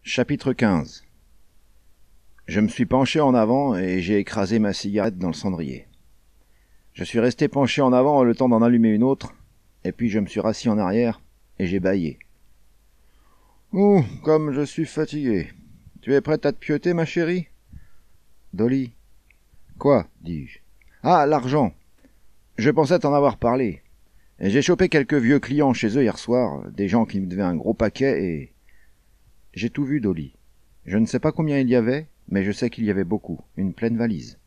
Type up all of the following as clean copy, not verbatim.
Chapitre 15. Je me suis penché en avant et j'ai écrasé ma cigarette dans le cendrier. Je suis resté penché en avant le temps d'en allumer une autre, et puis je me suis rassis en arrière et j'ai bâillé. « Ouh, comme je suis fatigué. Tu es prête à te pieuter, ma chérie ?»« Dolly. »« Quoi ?» dis-je. « Ah, l'argent. Je pensais t'en avoir parlé. Et j'ai chopé quelques vieux clients chez eux hier soir, des gens qui me devaient un gros paquet et... J'ai tout vu, Dolly. Je ne sais pas combien il y avait, mais je sais qu'il y avait beaucoup, une pleine valise. »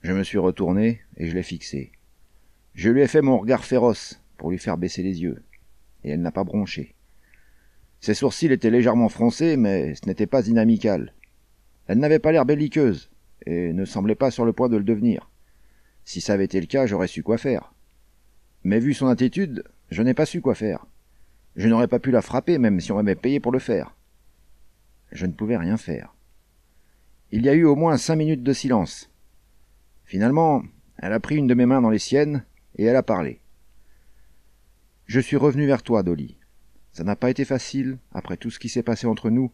Je me suis retourné et je l'ai fixée. Je lui ai fait mon regard féroce pour lui faire baisser les yeux, et elle n'a pas bronché. Ses sourcils étaient légèrement froncés, mais ce n'était pas inamical. Elle n'avait pas l'air belliqueuse, et ne semblait pas sur le point de le devenir. Si ça avait été le cas, j'aurais su quoi faire. Mais vu son attitude, je n'ai pas su quoi faire. Je n'aurais pas pu la frapper, même si on m'avait payé pour le faire. Je ne pouvais rien faire. Il y a eu au moins 5 minutes de silence. Finalement, elle a pris une de mes mains dans les siennes, et elle a parlé. « Je suis revenu vers toi, Dolly. Ça n'a pas été facile, après tout ce qui s'est passé entre nous,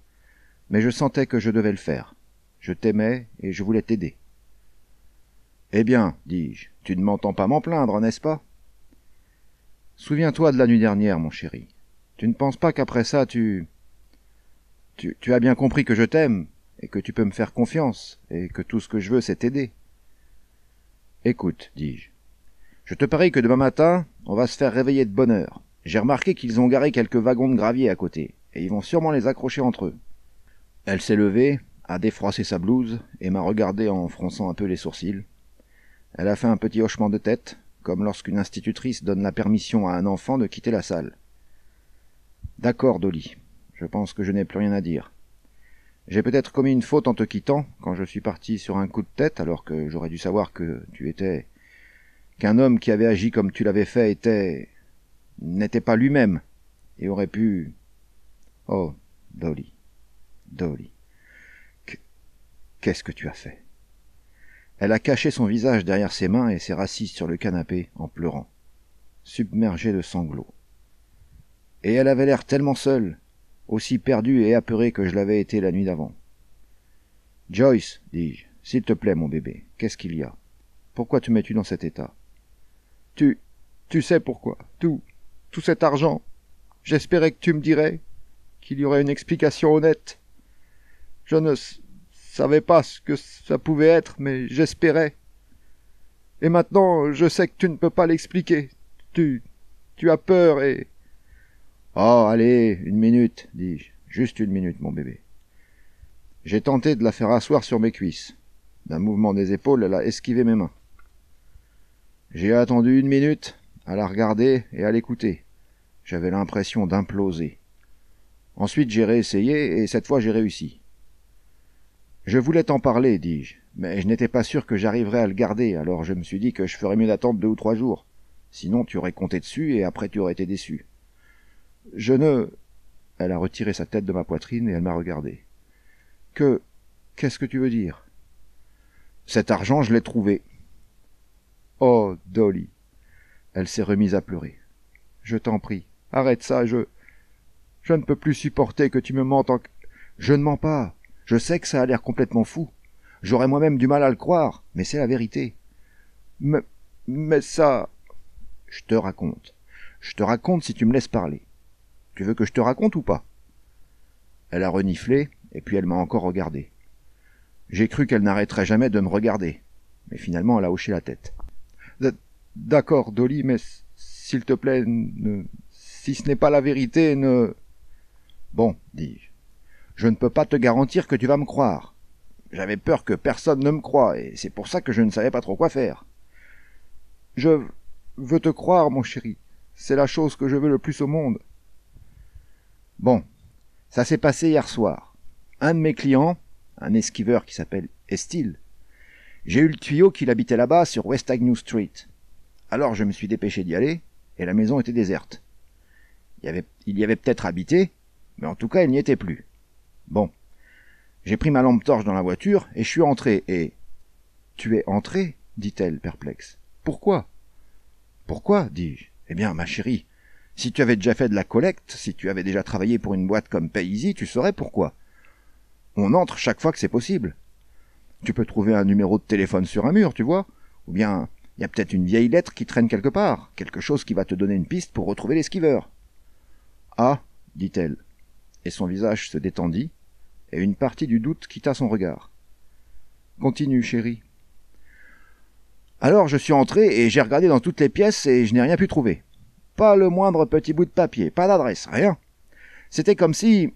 mais je sentais que je devais le faire. Je t'aimais et je voulais t'aider. »« Eh bien, dis-je, tu ne m'entends pas m'en plaindre, n'est-ce pas ? Souviens-toi de la nuit dernière, mon chéri. Tu ne penses pas qu'après ça, tu as bien compris que je t'aime, et que tu peux me faire confiance, et que tout ce que je veux, c'est t'aider. Écoute, dis-je. Je te parie que demain matin, on va se faire réveiller de bonne heure. J'ai remarqué qu'ils ont garé quelques wagons de gravier à côté, et ils vont sûrement les accrocher entre eux. » Elle s'est levée, a défroissé sa blouse, et m'a regardé en fronçant un peu les sourcils. Elle a fait un petit hochement de tête, comme lorsqu'une institutrice donne la permission à un enfant de quitter la salle. « D'accord, Dolly. Je pense que je n'ai plus rien à dire. J'ai peut-être commis une faute en te quittant, quand je suis parti sur un coup de tête, alors que j'aurais dû savoir qu'un homme qui avait agi comme tu l'avais fait n'était pas lui-même, et aurait pu... Oh, Dolly, Dolly, qu'est-ce que tu as fait ? » Elle a caché son visage derrière ses mains et s'est rassise sur le canapé en pleurant, submergée de sanglots. Et elle avait l'air tellement seule, aussi perdue et apeurée que je l'avais été la nuit d'avant. « Joyce, dis-je, s'il te plaît, mon bébé, qu'est-ce qu'il y a ? Pourquoi te mets-tu dans cet état ? » Tu sais pourquoi, tout cet argent. J'espérais que tu me dirais, qu'il y aurait une explication honnête. Je ne savais pas ce que ça pouvait être, mais j'espérais. Et maintenant, je sais que tu ne peux pas l'expliquer. Tu as peur et... « Oh, allez, 1 minute, dis-je. Juste 1 minute, mon bébé. » J'ai tenté de la faire asseoir sur mes cuisses. D'un mouvement des épaules, elle a esquivé mes mains. J'ai attendu 1 minute, à la regarder et à l'écouter. J'avais l'impression d'imploser. Ensuite, j'ai réessayé, et cette fois, j'ai réussi. « Je voulais t'en parler, dis-je, mais je n'étais pas sûr que j'arriverais à le garder, alors je me suis dit que je ferais mieux d'attendre 2 ou 3 jours. Sinon, tu aurais compté dessus, et après tu aurais été déçu. Je ne... » Elle a retiré sa tête de ma poitrine, et elle m'a regardé. « Qu'est-ce que tu veux dire ? » « Cet argent, je l'ai trouvé. »« Oh, Dolly !» Elle s'est remise à pleurer. « Je t'en prie, arrête ça, je ne peux plus supporter que tu me mentes en... »« Je ne mens pas. Je sais que ça a l'air complètement fou. J'aurais moi-même du mal à le croire, mais c'est la vérité. Mais ça... » « Je te raconte. Je te raconte si tu me laisses parler. Tu veux que je te raconte ou pas ? » Elle a reniflé, et puis elle m'a encore regardé. J'ai cru qu'elle n'arrêterait jamais de me regarder, mais finalement elle a hoché la tête. « D'accord, Dolly, mais s'il te plaît, si ce n'est pas la vérité, ne... » « Bon, dis-je, je ne peux pas te garantir que tu vas me croire. J'avais peur que personne ne me croie, et c'est pour ça que je ne savais pas trop quoi faire. Je veux te croire, mon chéri. C'est la chose que je veux le plus au monde. » Bon, ça s'est passé hier soir. Un de mes clients, un esquiveur qui s'appelle Estill, j'ai eu le tuyau qu'il habitait là-bas sur West Agnew Street. Alors je me suis dépêché d'y aller, et la maison était déserte. Il y avait peut-être habité, mais en tout cas il n'y était plus. Bon, j'ai pris ma lampe torche dans la voiture, et je suis entré, et... « Tu es entré ?» dit-elle, perplexe. « Pourquoi ?»« Pourquoi ?» dis-je. « Eh bien, ma chérie, Si tu avais déjà fait de la collecte, si tu avais déjà travaillé pour une boîte comme Payeezy, tu saurais pourquoi. On entre chaque fois que c'est possible. Tu peux trouver un numéro de téléphone sur un mur, tu vois, ou bien il y a peut-être une vieille lettre qui traîne quelque part, quelque chose qui va te donner une piste pour retrouver l'esquiveur. Ah, dit-elle, et son visage se détendit, et une partie du doute quitta son regard. Continue, chérie. Alors je suis entré et j'ai regardé dans toutes les pièces et je n'ai rien pu trouver. Pas le moindre petit bout de papier, pas d'adresse, rien. C'était comme si...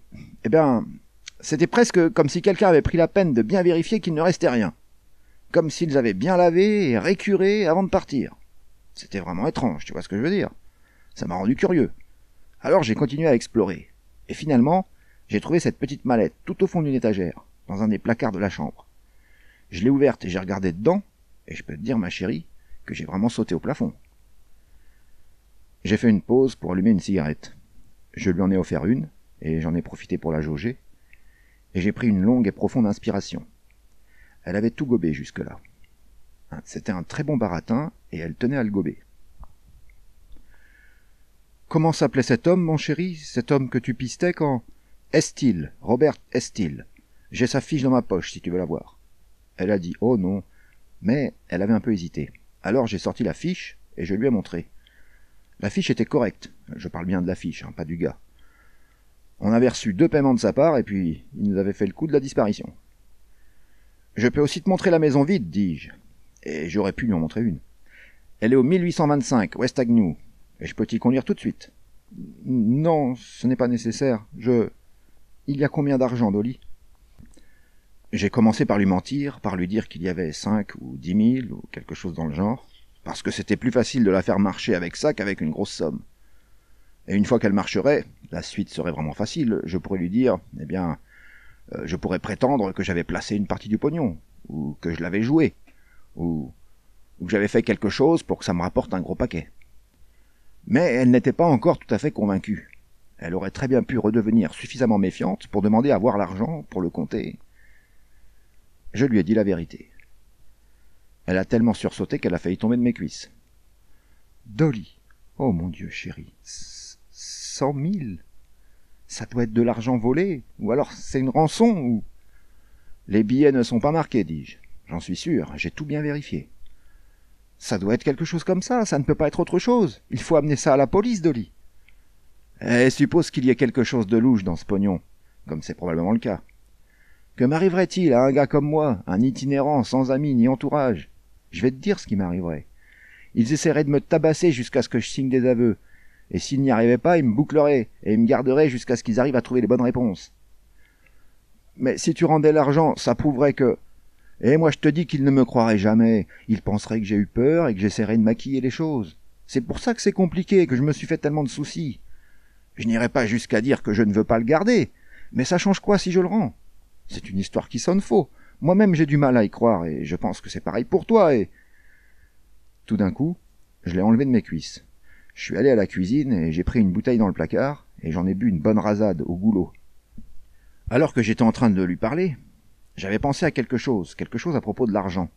c'était presque comme si quelqu'un avait pris la peine de bien vérifier qu'il ne restait rien. Comme s'ils avaient bien lavé et récuré avant de partir. C'était vraiment étrange, tu vois ce que je veux dire. Ça m'a rendu curieux. Alors j'ai continué à explorer. Et finalement, j'ai trouvé cette petite mallette tout au fond d'une étagère, dans un des placards de la chambre. Je l'ai ouverte et j'ai regardé dedans, et je peux te dire, ma chérie, que j'ai vraiment sauté au plafond. J'ai fait une pause pour allumer une cigarette. Je lui en ai offert une, et j'en ai profité pour la jauger, et j'ai pris une longue et profonde inspiration. Elle avait tout gobé jusque-là. C'était un très bon baratin, et elle tenait à le gober. Comment s'appelait cet homme, mon chéri, cet homme que tu pistais quand... Estill, Robert Estill. J'ai sa fiche dans ma poche, si tu veux la voir. Elle a dit « Oh non », mais elle avait un peu hésité. Alors j'ai sorti la fiche, et je lui ai montré. La fiche était correcte. Je parle bien de la fiche, pas du gars. On avait reçu 2 paiements de sa part, et puis il nous avait fait le coup de la disparition. Je peux aussi te montrer la maison vide, dis-je. Et j'aurais pu lui en montrer une. Elle est au 1825, West Avenue, et je peux t'y conduire tout de suite. Non, ce n'est pas nécessaire. Il y a combien d'argent, Dolly? J'ai commencé par lui mentir, par lui dire qu'il y avait 5 ou 10 000, ou quelque chose dans le genre, parce que c'était plus facile de la faire marcher avec ça qu'avec une grosse somme. Et une fois qu'elle marcherait, la suite serait vraiment facile, je pourrais lui dire, je pourrais prétendre que j'avais placé une partie du pognon, ou que je l'avais joué, ou que j'avais fait quelque chose pour que ça me rapporte un gros paquet. Mais elle n'était pas encore tout à fait convaincue. Elle aurait très bien pu redevenir suffisamment méfiante pour demander à voir l'argent, pour le compter. Je lui ai dit la vérité. Elle a tellement sursauté qu'elle a failli tomber de mes cuisses. Dolly, oh mon Dieu, chérie, 100 000 ? Ça doit être de l'argent volé, ou alors c'est une rançon, ou... Les billets ne sont pas marqués, dis-je. J'en suis sûr, j'ai tout bien vérifié. Ça doit être quelque chose comme ça ne peut pas être autre chose. Il faut amener ça à la police, Dolly. Et suppose qu'il y ait quelque chose de louche dans ce pognon, comme c'est probablement le cas. Que m'arriverait-il à un gars comme moi, un itinérant sans amis ni entourage? Je vais te dire ce qui m'arriverait. Ils essaieraient de me tabasser jusqu'à ce que je signe des aveux. Et s'ils n'y arrivaient pas, ils me boucleraient, et ils me garderaient jusqu'à ce qu'ils arrivent à trouver les bonnes réponses. Mais si tu rendais l'argent, ça prouverait que... Et moi je te dis qu'ils ne me croiraient jamais. Ils penseraient que j'ai eu peur et que j'essaierais de maquiller les choses. C'est pour ça que c'est compliqué, que je me suis fait tellement de soucis. Je n'irai pas jusqu'à dire que je ne veux pas le garder. Mais ça change quoi si je le rends? C'est une histoire qui sonne faux. Moi-même j'ai du mal à y croire, et je pense que c'est pareil pour toi, et... Tout d'un coup, je l'ai enlevé de mes cuisses. Je suis allé à la cuisine, et j'ai pris une bouteille dans le placard, et j'en ai bu une bonne rasade au goulot. Alors que j'étais en train de lui parler, j'avais pensé à quelque chose à propos de l'argent.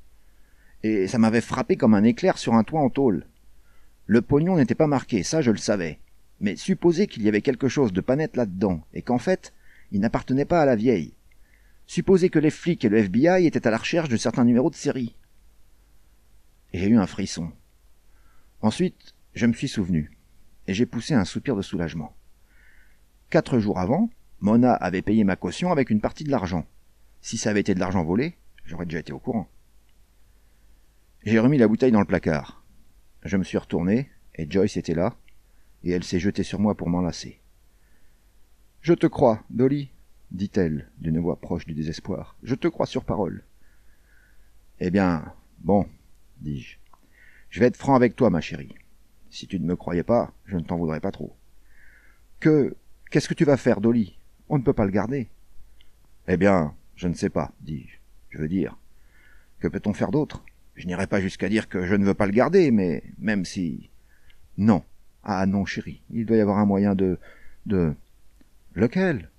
Et ça m'avait frappé comme un éclair sur un toit en tôle. Le pognon n'était pas marqué, ça je le savais. Mais supposez qu'il y avait quelque chose de pas net là-dedans, et qu'en fait, il n'appartenait pas à la vieille. Supposez que les flics et le FBI étaient à la recherche de certains numéros de série. Et j'ai eu un frisson. Ensuite, je me suis souvenu, et j'ai poussé un soupir de soulagement. 4 jours avant, Mona avait payé ma caution avec une partie de l'argent. Si ça avait été de l'argent volé, j'aurais déjà été au courant. J'ai remis la bouteille dans le placard. Je me suis retourné, et Joyce était là, et elle s'est jetée sur moi pour m'enlacer. « Je te crois, Dolly, » dit-elle, d'une voix proche du désespoir. « Je te crois sur parole. »« Eh bien, bon, dis-je. Je vais être franc avec toi, ma chérie. Si tu ne me croyais pas, je ne t'en voudrais pas trop. Qu'est-ce que tu vas faire, Dolly? On ne peut pas le garder. »« Eh bien, je ne sais pas, dis-je. Je veux dire, que peut-on faire d'autre? Je n'irai pas jusqu'à dire que je ne veux pas le garder, mais même si... Non. Ah non, chérie, il doit y avoir un moyen de... Lequel?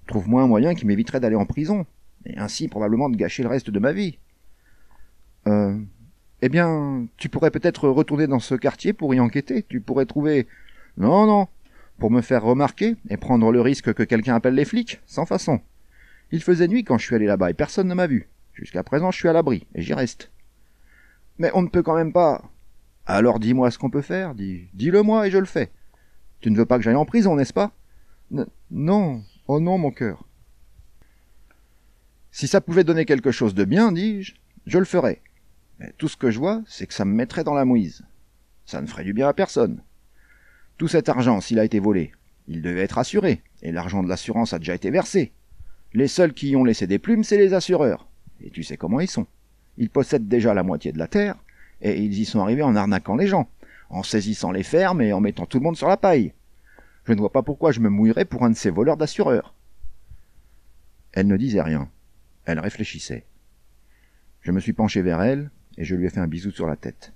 Trouve-moi un moyen qui m'éviterait d'aller en prison, et ainsi probablement de gâcher le reste de ma vie. Eh bien, tu pourrais peut-être retourner dans ce quartier pour y enquêter. Tu pourrais trouver... Non, Pour me faire remarquer et prendre le risque que quelqu'un appelle les flics, sans façon. Il faisait nuit quand je suis allé là-bas et personne ne m'a vu. Jusqu'à présent, je suis à l'abri, et j'y reste. Mais on ne peut quand même pas... Alors dis-moi ce qu'on peut faire, dis-le-moi et je le fais. Tu ne veux pas que j'aille en prison, n'est-ce pas? Non, oh non, mon cœur. Si ça pouvait donner quelque chose de bien, dis-je, je le ferais. Mais tout ce que je vois, c'est que ça me mettrait dans la mouise. Ça ne ferait du bien à personne. Tout cet argent, s'il a été volé, il devait être assuré, et l'argent de l'assurance a déjà été versé. Les seuls qui y ont laissé des plumes, c'est les assureurs. Et tu sais comment ils sont. Ils possèdent déjà la moitié de la terre, et ils y sont arrivés en arnaquant les gens, en saisissant les fermes et en mettant tout le monde sur la paille. Je ne vois pas pourquoi je me mouillerais pour un de ces voleurs d'assureurs. Elle ne disait rien. Elle réfléchissait. Je me suis penché vers elle, et je lui ai fait un bisou sur la tête.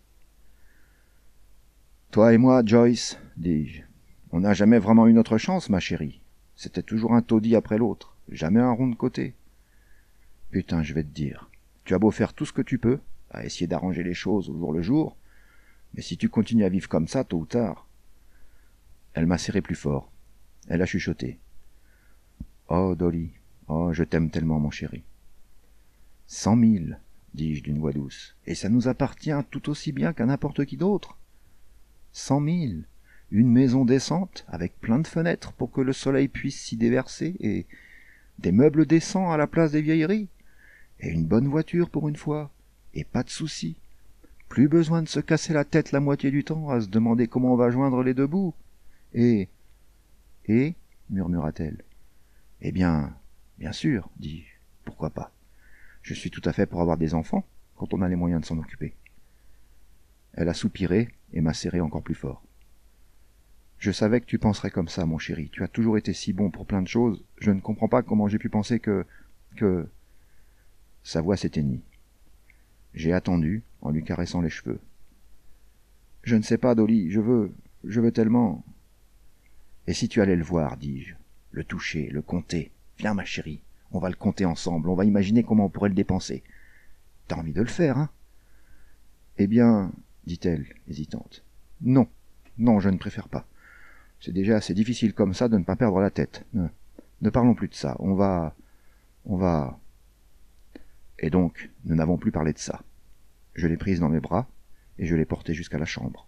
Toi et moi, Joyce, dis-je, on n'a jamais vraiment eu notre chance, ma chérie. C'était toujours un taudis après l'autre, jamais un rond de côté. Putain, je vais te dire, tu as beau faire tout ce que tu peux, à essayer d'arranger les choses au jour le jour, mais si tu continues à vivre comme ça, tôt ou tard... Elle m'a serré plus fort. Elle a chuchoté. Oh, Dolly, oh, je t'aime tellement, mon chéri. 100 000, dis-je d'une voix douce, et ça nous appartient tout aussi bien qu'à n'importe qui d'autre. 100 000, une maison décente, avec plein de fenêtres pour que le soleil puisse s'y déverser, et des meubles décents à la place des vieilleries, et une bonne voiture pour une fois, et pas de soucis. Plus besoin de se casser la tête la moitié du temps à se demander comment on va joindre les deux bouts. Et, murmura-t-elle. Eh bien sûr, dis-je, pourquoi pas. Je suis tout à fait pour avoir des enfants, quand on a les moyens de s'en occuper. Elle a soupiré et m'a serré encore plus fort. Je savais que tu penserais comme ça, mon chéri. Tu as toujours été si bon pour plein de choses. Je ne comprends pas comment j'ai pu penser que... Sa voix s'éteignit. J'ai attendu, en lui caressant les cheveux. Je ne sais pas, Dolly, je veux tellement... Et si tu allais le voir, dis-je, le toucher, le compter. Viens, ma chérie, on va le compter ensemble, on va imaginer comment on pourrait le dépenser. T'as envie de le faire, hein? Eh bien, dit-elle, hésitante. Non, je ne préfère pas. C'est déjà assez difficile comme ça de ne pas perdre la tête. Ne parlons plus de ça, on va... Et donc, nous n'avons plus parlé de ça. Je l'ai prise dans mes bras, et je l'ai portée jusqu'à la chambre.